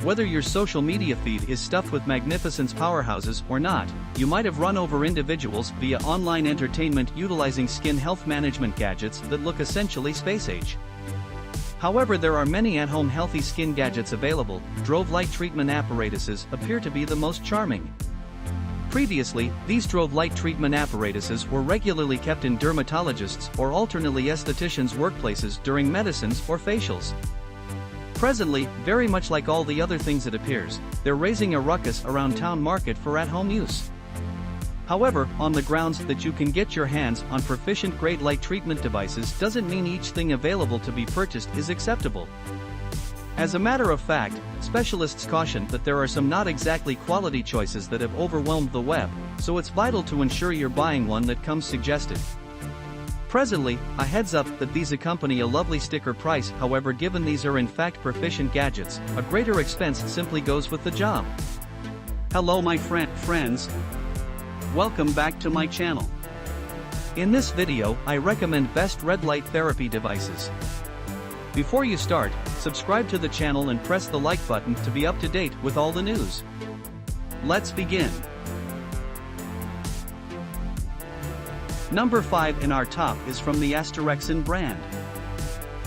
Whether your social media feed is stuffed with magnificence powerhouses or not, you might have run over individuals via online entertainment utilizing skin health management gadgets that look essentially space-age. However, there are many at-home healthy skin gadgets available. Drove light treatment apparatuses appear to be the most charming. Previously, these drove light treatment apparatuses were regularly kept in dermatologists' or alternately estheticians' workplaces during medicines or facials. Presently, very much like all the other things it appears, they're raising a ruckus around town market for at-home use. However, on the grounds that you can get your hands on proficient-grade light treatment devices doesn't mean each thing available to be purchased is acceptable. As a matter of fact, specialists caution that there are some not exactly quality choices that have overwhelmed the web, so it's vital to ensure you're buying one that comes suggested. Presently, a heads up that these accompany a lovely sticker price. However, given these are in fact proficient gadgets, a greater expense simply goes with the job. Hello my friends. Welcome back to my channel. In this video, I recommend best red light therapy devices. Before you start, subscribe to the channel and press the like button to be up to date with all the news. Let's begin. Number 5 in our top is from the Arthritis brand.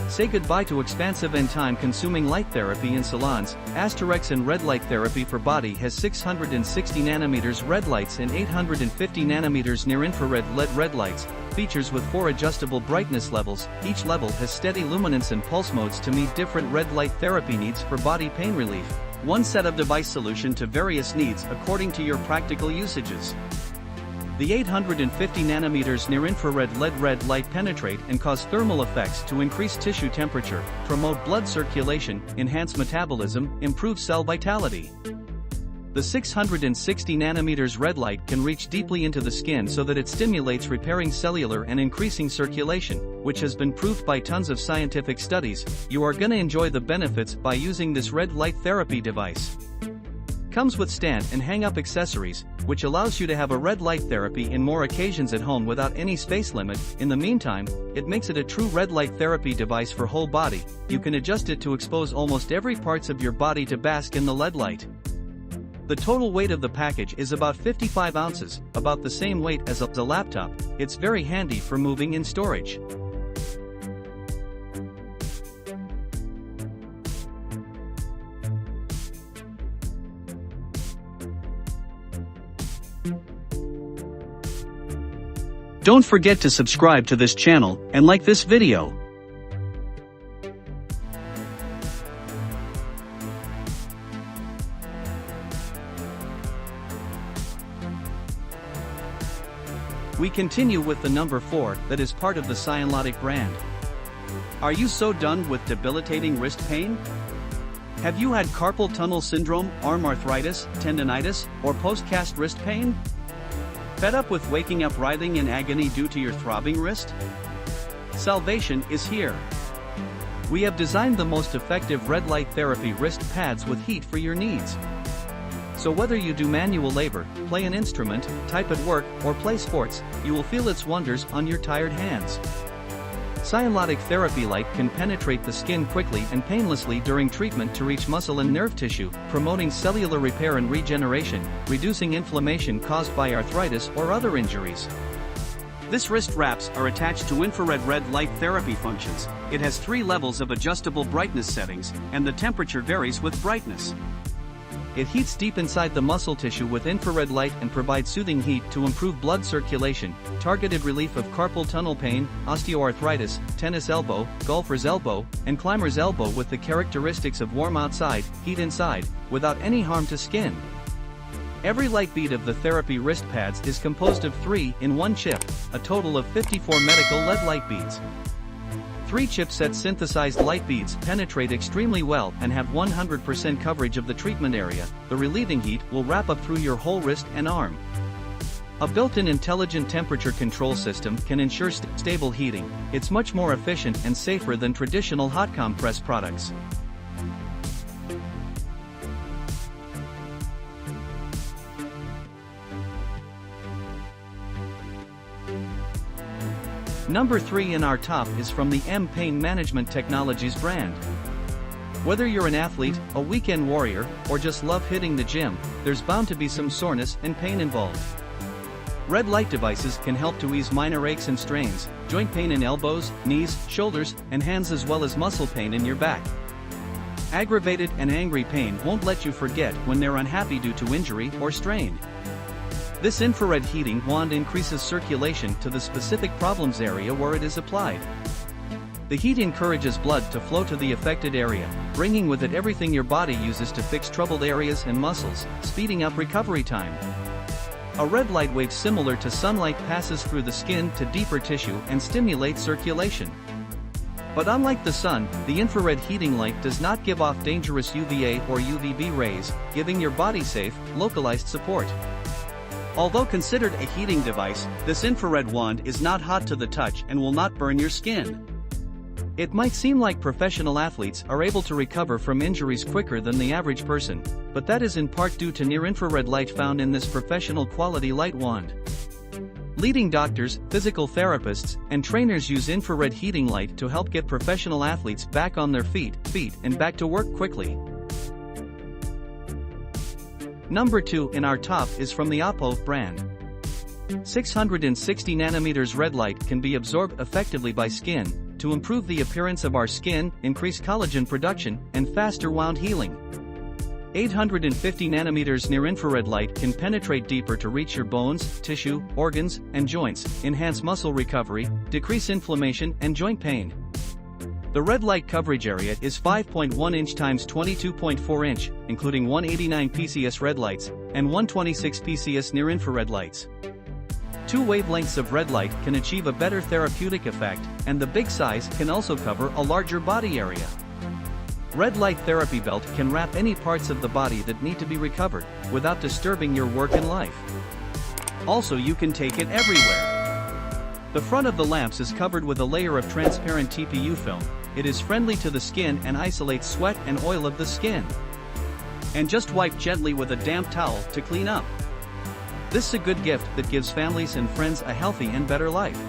Say goodbye to expansive and time-consuming light therapy in salons. Arthritis red light therapy for body has 660 nanometers red lights and 850 nanometers near-infrared LED red lights. Features with 4 adjustable brightness levels. Each level has steady luminance and pulse modes to meet different red light therapy needs for body pain relief. One set of device solution to various needs according to your practical usages. The 850 nanometers near-infrared LED red light penetrate and cause thermal effects to increase tissue temperature, promote blood circulation, enhance metabolism, improve cell vitality. The 660 nanometers red light can reach deeply into the skin so that it stimulates repairing cellular and increasing circulation, which has been proved by tons of scientific studies. You are gonna enjoy the benefits by using this red light therapy device. Comes with stand and hang-up accessories, which allows you to have a red light therapy in more occasions at home without any space limit. In the meantime, it makes it a true red light therapy device for whole body. You can adjust it to expose almost every parts of your body to bask in the LED light. The total weight of the package is about 55 ounces, about the same weight as a laptop. It's very handy for moving in storage. Don't forget to subscribe to this channel and like this video. We continue with the number 4 that is part of the Scienlodic brand. Are you so done with debilitating wrist pain? Have you had carpal tunnel syndrome, arm arthritis, tendonitis, or post-cast wrist pain? Fed up with waking up writhing in agony due to your throbbing wrist? Salvation is here. We have designed the most effective red light therapy wrist pads with heat for your needs. So whether you do manual labor, play an instrument, type at work, or play sports, you will feel its wonders on your tired hands. Scienlodic therapy light can penetrate the skin quickly and painlessly during treatment to reach muscle and nerve tissue, promoting cellular repair and regeneration, reducing inflammation caused by arthritis or other injuries. This wrist wraps are attached to infrared red light therapy functions. It has 3 levels of adjustable brightness settings, and the temperature varies with brightness. It heats deep inside the muscle tissue with infrared light and provides soothing heat to improve blood circulation, targeted relief of carpal tunnel pain, osteoarthritis, tennis elbow, golfer's elbow, and climber's elbow with the characteristics of warm outside, heat inside, without any harm to skin. Every light bead of the therapy wrist pads is composed of 3 in 1 chip, a total of 54 medical LED light beads. 3 chipset synthesized light beads penetrate extremely well and have 100% coverage of the treatment area. The relieving heat will wrap up through your whole wrist and arm. A built-in intelligent temperature control system can ensure stable heating. It's much more efficient and safer than traditional hot compress products. Number 3 in our top is from the Pain Management Technologies brand. Whether you're an athlete, a weekend warrior, or just love hitting the gym, there's bound to be some soreness and pain involved. Red light devices can help to ease minor aches and strains, joint pain in elbows, knees, shoulders, and hands, as well as muscle pain in your back. Aggravated and angry pain won't let you forget when they're unhappy due to injury or strain. This infrared heating wand increases circulation to the specific problems area where it is applied. The heat encourages blood to flow to the affected area, bringing with it everything your body uses to fix troubled areas and muscles, speeding up recovery time. A red light wave similar to sunlight passes through the skin to deeper tissue and stimulates circulation. But unlike the sun, the infrared heating light does not give off dangerous UVA or UVB rays, giving your body safe, localized support. Although considered a heating device, this infrared wand is not hot to the touch and will not burn your skin. It might seem like professional athletes are able to recover from injuries quicker than the average person, but that is in part due to near-infrared light found in this professional quality light wand. Leading doctors, physical therapists, and trainers use infrared heating light to help get professional athletes back on their feet, and back to work quickly. Number 2 in our top is from the OPOVE brand. 660 nanometers red light can be absorbed effectively by skin, to improve the appearance of our skin, increase collagen production, and faster wound healing. 850 nanometers near-infrared light can penetrate deeper to reach your bones, tissue, organs, and joints, enhance muscle recovery, decrease inflammation and joint pain. The red light coverage area is 5.1 inch x 22.4 inch, including 189 PCS red lights, and 126 PCS near-infrared lights. 2 wavelengths of red light can achieve a better therapeutic effect, and the big size can also cover a larger body area. Red light therapy belt can wrap any parts of the body that need to be recovered, without disturbing your work and life. Also, you can take it everywhere. The front of the lamps is covered with a layer of transparent TPU film. It is friendly to the skin and isolates sweat and oil of the skin. And just wipe gently with a damp towel to clean up. This is a good gift that gives families and friends a healthy and better life.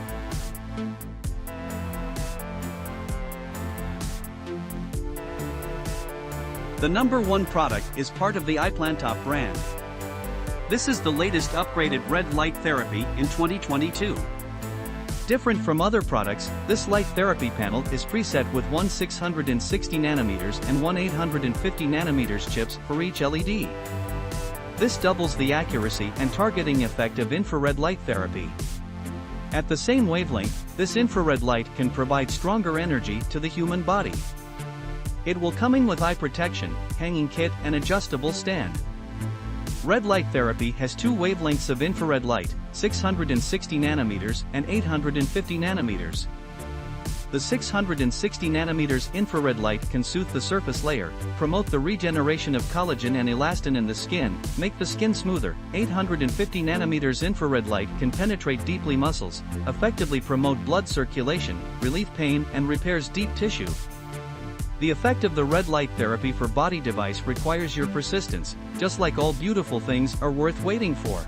The number 1 product is part of the iPlantop brand. This is the latest upgraded red light therapy in 2022. Different from other products, this light therapy panel is preset with one 660 nanometers and one 850 nanometers chips for each LED. This doubles the accuracy and targeting effect of infrared light therapy. At the same wavelength, this infrared light can provide stronger energy to the human body. It will come with eye protection, hanging kit and adjustable stand. Red light therapy has 2 wavelengths of infrared light, 660 nanometers and 850 nanometers. The 660 nanometers infrared light can soothe the surface layer, promote the regeneration of collagen and elastin in the skin, make the skin smoother. 850 nanometers infrared light can penetrate deeply muscles, effectively promote blood circulation, relieve pain and repairs deep tissue. The effect of the red light therapy for body device requires your persistence, just like all beautiful things are worth waiting for.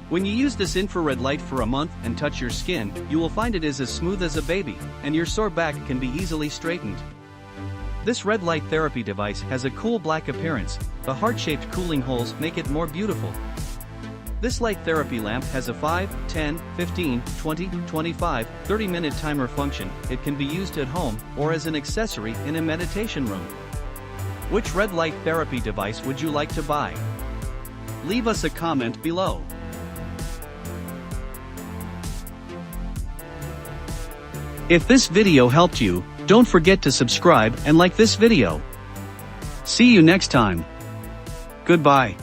When you use this infrared light for a month and touch your skin, you will find it is as smooth as a baby, and your sore back can be easily straightened. This red light therapy device has a cool black appearance. The heart-shaped cooling holes make it more beautiful. This light therapy lamp has a 5, 10, 15, 20, 25, 30-minute timer function. It can be used at home or as an accessory in a meditation room. Which red light therapy device would you like to buy? Leave us a comment below. If this video helped you, don't forget to subscribe and like this video. See you next time. Goodbye.